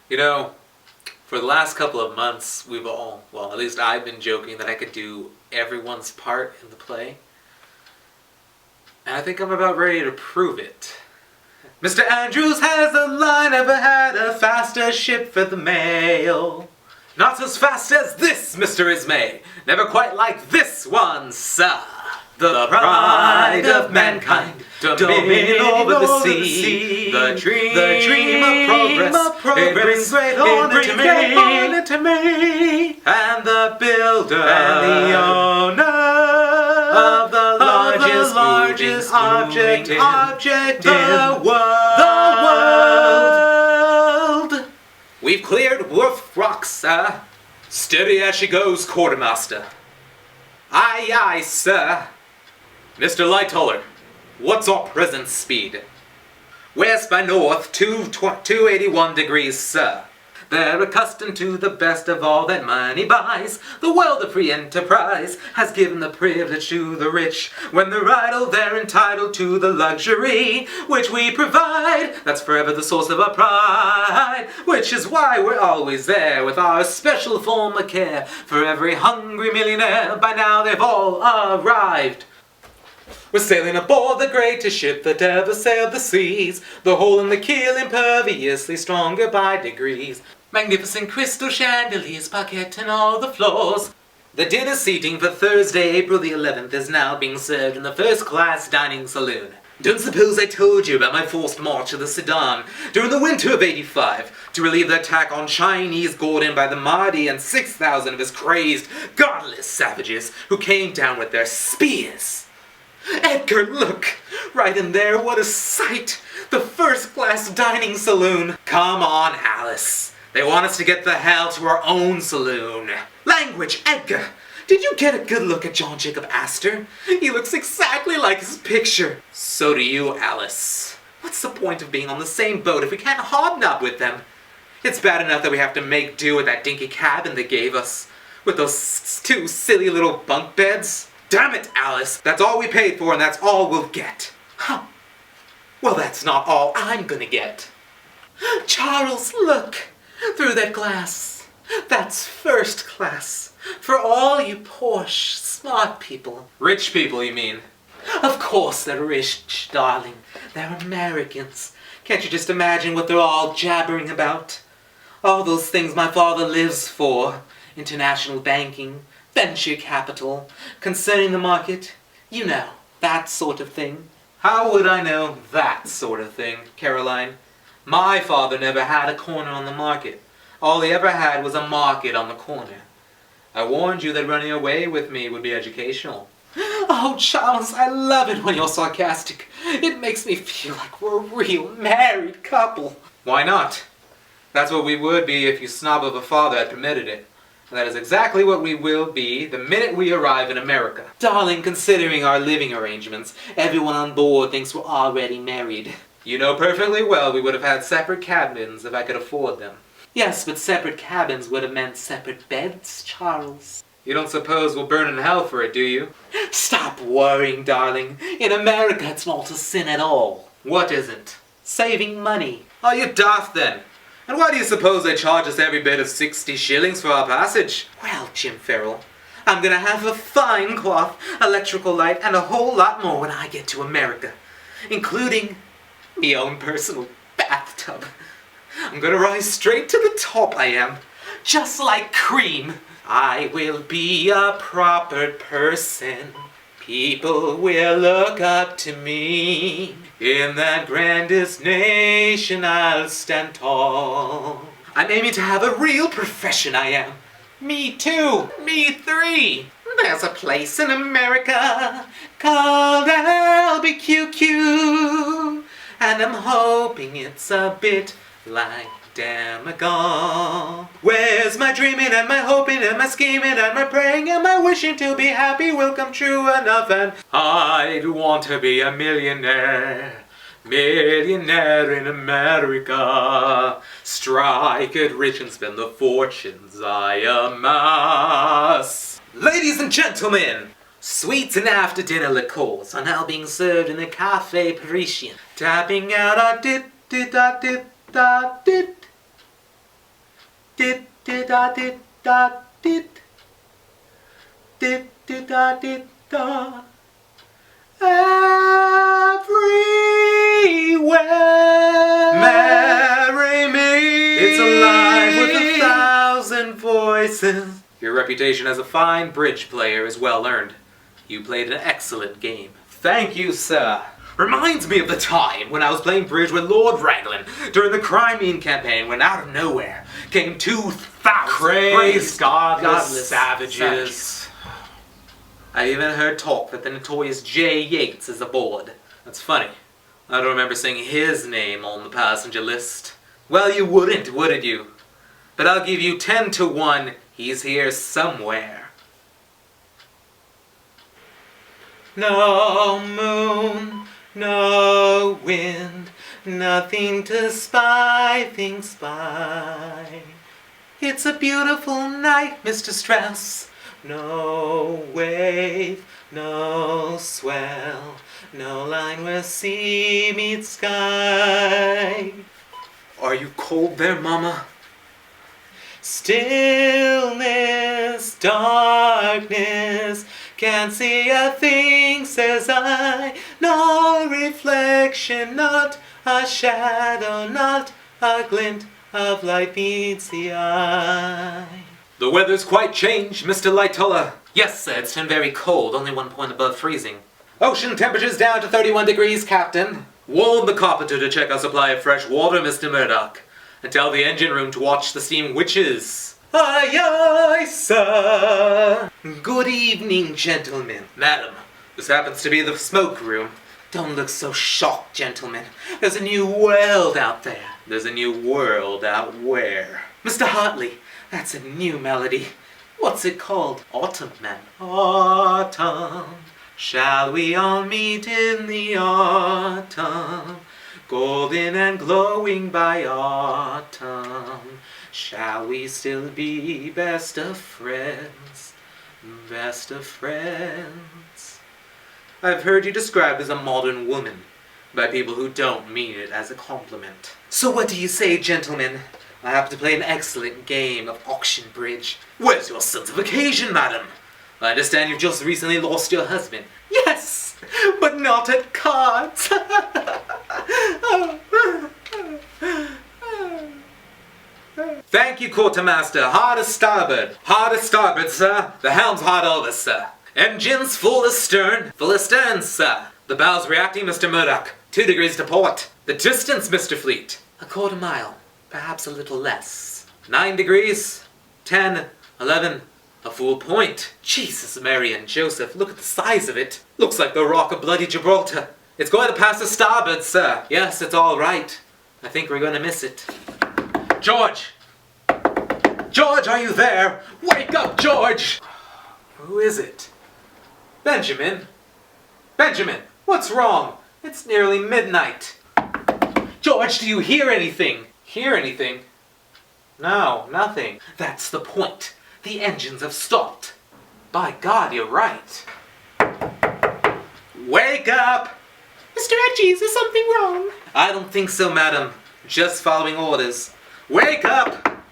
You know, for the last couple of months, we've all, well, at least I've been joking that I could do everyone's part in the play. And I think I'm about ready to prove it. Mr. Andrews has a line, never had a faster ship for the mail. Not as fast as this, Mr. Ismay. Never quite like this one, sir. The pride of mankind, dominion over the sea. The dream of progress, it brings great honor to me. And the builder, and the owner of the largest object in the world. We've cleared Wolf Rock, sir. Steady as she goes, quartermaster. Aye, aye, sir. Mr. Lightoller, what's our present speed? West by north, 281 degrees, sir. They're accustomed to the best of all that money buys. The world of free enterprise has given the privilege to the rich. When they're idle, they're entitled to the luxury which we provide. That's forever the source of our pride, which is why we're always there with our special form of care for every hungry millionaire. By now they've all arrived. We're sailing aboard the greatest ship that ever sailed the seas. The hole in the keel imperviously stronger by degrees. Magnificent crystal chandeliers parquetting all the floors. The dinner seating for Thursday, April the 11th is now being served in the first-class dining saloon. Don't suppose I told you about my forced march to the Sudan during the winter of '85 to relieve the attack on Chinese Gordon by the Mahdi and 6,000 of his crazed, godless savages who came down with their spears. Edgar, look! Right in there, what a sight! The first-class dining saloon! Come on, Alice. They want us to get the hell to our own saloon. Language, Edgar! Did you get a good look at John Jacob Astor? He looks exactly like his picture. So do you, Alice. What's the point of being on the same boat if we can't hobnob with them? It's bad enough that we have to make do with that dinky cabin they gave us, with those two silly little bunk beds. Damn it, Alice! That's all we paid for and that's all we'll get. Huh. Well, that's not all I'm gonna get. Charles, look! Through that glass. That's first class. For all you poor, smart people. Rich people, you mean? Of course they're rich, darling. They're Americans. Can't you just imagine what they're all jabbering about? All those things my father lives for. International banking, venture capital, concerning the market. You know, that sort of thing. How would I know that sort of thing, Caroline? My father never had a corner on the market. All he ever had was a market on the corner. I warned you that running away with me would be educational. Oh, Charles, I love it when you're sarcastic. It makes me feel like we're a real married couple. Why not? That's what we would be if you snob of a father had permitted it. And that is exactly what we will be the minute we arrive in America. Darling, considering our living arrangements, everyone on board thinks we're already married. You know perfectly well we would have had separate cabins if I could afford them. Yes, but separate cabins would have meant separate beds, Charles. You don't suppose we'll burn in hell for it, do you? Stop worrying, darling. In America, it's not a sin at all. What isn't? Saving money. Oh, you're daft then. And why do you suppose they charge us every bit of 60 shillings for our passage? Well, Jim Farrell, I'm gonna have a fine cloth, electrical light, and a whole lot more when I get to America. Including me own personal bathtub. I'm gonna rise straight to the top, I am. Just like cream. I will be a proper person. People will look up to me. In that grandest nation I'll stand tall. I'm aiming to have a real profession, I am. Me too. Me three. There's a place in America called LBQQ. And I'm hoping it's a bit like Demagogue. Where's my dreaming and my hoping and my scheming and my praying and my wishing to be happy will come true enough, and I'd want to be a millionaire. Millionaire in America. Strike it rich and spend the fortunes I amass. Ladies and gentlemen, sweets and after-dinner liqueurs are now being served in the Café Parisian. Tapping out our dit dit da dit da dit. Dit dit da dit da dit. Dit dit da dit da. Everywhere. Marry me. It's alive with 1,000 voices. Your reputation as a fine bridge player is well earned. You played an excellent game. Thank you, sir. Reminds me of the time when I was playing bridge with Lord Raglan during the Crimean campaign when out of nowhere came 2,000 crazed, godless savages. I even heard talk that the notorious J. Yates is aboard. That's funny. I don't remember seeing his name on the passenger list. Well, you wouldn't, would you? But I'll give you 10 to 1. He's here somewhere. No moon, no wind, nothing to spy things by. It's a beautiful night, Mr. Strauss. No wave, no swell, no line where sea meets sky. Are you cold there, Mama? Stillness, darkness, can't see a thing, says I. No reflection, not a shadow, not a glint of light meets the eye. The weather's quite changed, Mr. Lightoller. Yes, sir, it's turned very cold, only 1 point above freezing. Ocean temperature's down to 31 degrees, Captain. Warn the carpenter to check our supply of fresh water, Mr. Murdoch. And tell the engine room to watch the steam witches. Aye, aye, sir. Good evening, gentlemen. Madam, this happens to be the smoke room. Don't look so shocked, gentlemen. There's a new world out there. There's a new world out where? Mr. Hartley, that's a new melody. What's it called? Autumn, man. Autumn. Shall we all meet in the autumn? Golden and glowing by autumn. Shall we still be best of friends? Best of friends. I've heard you described as a modern woman by people who don't mean it as a compliment. So what do you say, gentlemen? I have to play an excellent game of auction bridge. Where's your sense of occasion, madam? I understand you've just recently lost your husband. Yes, but not at cards. Thank you, quartermaster. Hard starboard. Hard starboard, sir. The helm's hard over, sir. Engines full astern. Full astern, sir. The bow's reacting, Mr. Murdoch. 2 degrees to port. The distance, Mr. Fleet. A quarter mile. Perhaps a little less. 9 degrees. 10. 11. A full point. Jesus, Mary and Joseph, look at the size of it. Looks like the Rock of Bloody Gibraltar. It's going to pass the starboard, sir. Yes, it's all right. I think we're going to miss it. George! George, are you there? Wake up, George! Who is it? Benjamin? Benjamin, what's wrong? It's nearly midnight. George, do you hear anything? Hear anything? No, nothing. That's the point. The engines have stopped. By God, you're right. Wake up! Mr. Edges, is something wrong? I don't think so, madam. Just following orders. Wake up!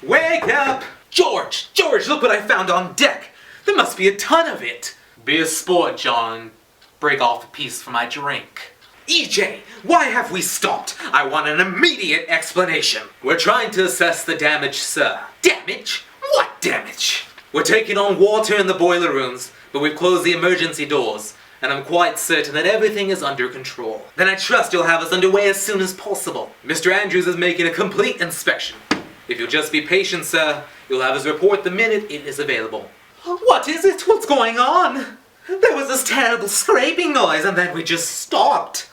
Wake up! George! George, look what I found on deck! There must be a ton of it! Be a sport, John. Break off a piece for my drink. EJ, why have we stopped? I want an immediate explanation. We're trying to assess the damage, sir. Damage? What damage? We're taking on water in the boiler rooms, but we've closed the emergency doors, and I'm quite certain that everything is under control. Then I trust you'll have us underway as soon as possible. Mr. Andrews is making a complete inspection. If you'll just be patient, sir, you'll have his report the minute it is available. What is it? What's going on? There was this terrible scraping noise, and then we just stopped.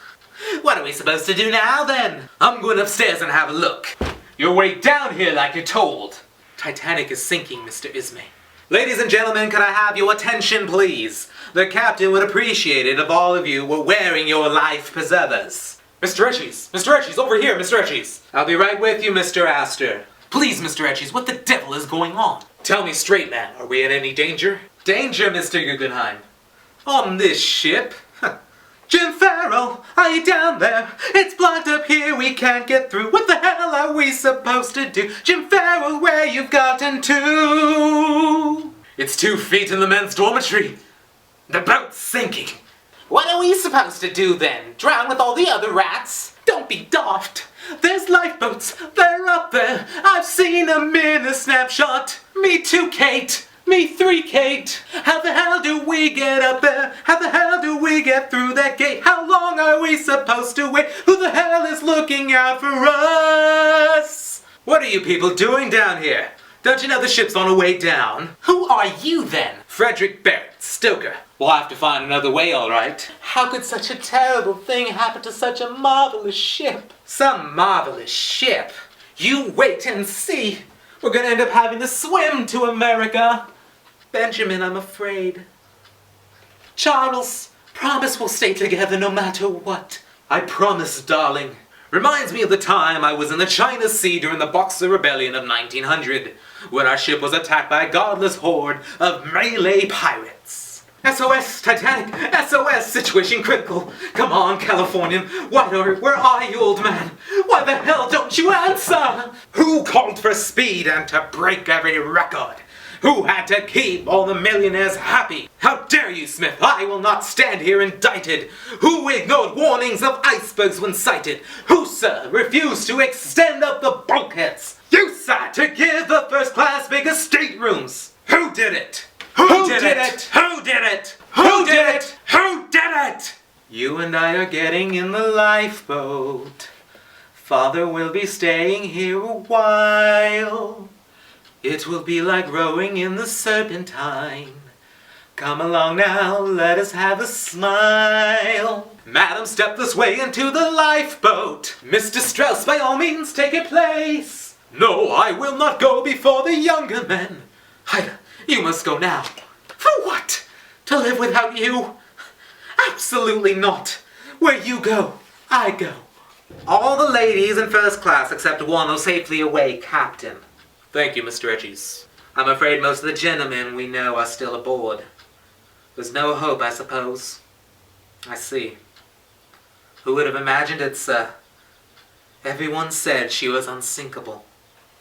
What are we supposed to do now, then? I'm going upstairs and have a look. You're way down here like you're told. Titanic is sinking, Mr. Ismay. Ladies and gentlemen, can I have your attention, please? The captain would appreciate it if all of you were wearing your life preservers. Mr. Etchies! Mr. Etchies, over here, Mr. Etchies! I'll be right with you, Mr. Astor. Please, Mr. Etchies, what the devil is going on? Tell me straight, man. Are we in any danger? Danger, Mr. Guggenheim. On this ship? Jim Farrell, are you down there? It's blocked up here, we can't get through. What the hell are we supposed to do? Jim Farrell, where you've gotten to? It's 2 feet in the men's dormitory. The boat's sinking. What are we supposed to do then? Drown with all the other rats? Don't be daft. There's lifeboats, they're up there. I've seen them in a snapshot. Me too, Kate. Me 3, Kate. How the hell do we get up there? How the hell do we get through that gate? How long are we supposed to wait? Who the hell is looking out for us? What are you people doing down here? Don't you know the ship's on the way down? Who are you then? Frederick Barrett, stoker. We'll have to find another way, all right. How could such a terrible thing happen to such a marvelous ship? Some marvelous ship? You wait and see. We're gonna end up having to swim to America. Benjamin, I'm afraid. Charles, promise we'll stay together no matter what. I promise, darling. Reminds me of the time I was in the China Sea during the Boxer Rebellion of 1900, when our ship was attacked by a godless horde of Malay pirates. SOS, Titanic! SOS, situation critical! Come on, Californian! Where are you, old man? Why the hell don't you answer? Who called for speed and to break every record? Who had to keep all the millionaires happy? How dare you, Smith? I will not stand here indicted. Who ignored warnings of icebergs when sighted? Who, sir, refused to extend up the bulkheads? You, sir, to give the first class bigger staterooms. Who did it? Who did it? Who did it? Who did it? Who did it? You and I are getting in the lifeboat. Father will be staying here a while. It will be like rowing in the Serpentine. Come along now, let us have a smile. Madam, step this way into the lifeboat. Mr. Strauss, by all means, take your place. No, I will not go before the younger men. Haida, you must go now. For what? To live without you? Absolutely not. Where you go, I go. All the ladies in first class except one are safely away, Captain. Thank you, Mr. Edges. I'm afraid most of the gentlemen we know are still aboard. There's no hope, I suppose. I see. Who would have imagined it, sir? Everyone said she was unsinkable.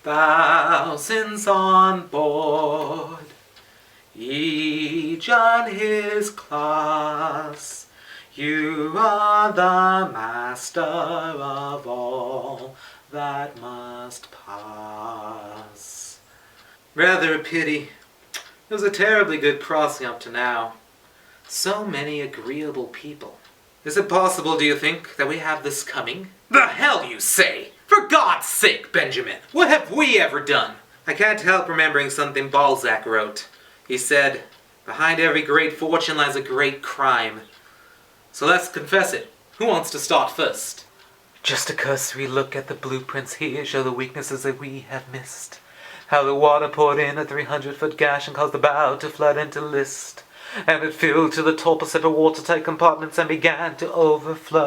Thousands on board, each on his class. You are the master of all that must pass. Rather a pity. It was a terribly good crossing up to now. So many agreeable people. Is it possible, do you think, that we have this coming? The hell you say! For God's sake, Benjamin, what have we ever done? I can't help remembering something Balzac wrote. He said, behind every great fortune lies a great crime. So let's confess it. Who wants to start first? Just a cursory look at the blueprints here show the weaknesses that we have missed. How the water poured in a 300-foot gash and caused the bow to flood into list. And it filled to the top of several watertight compartments and began to overflow.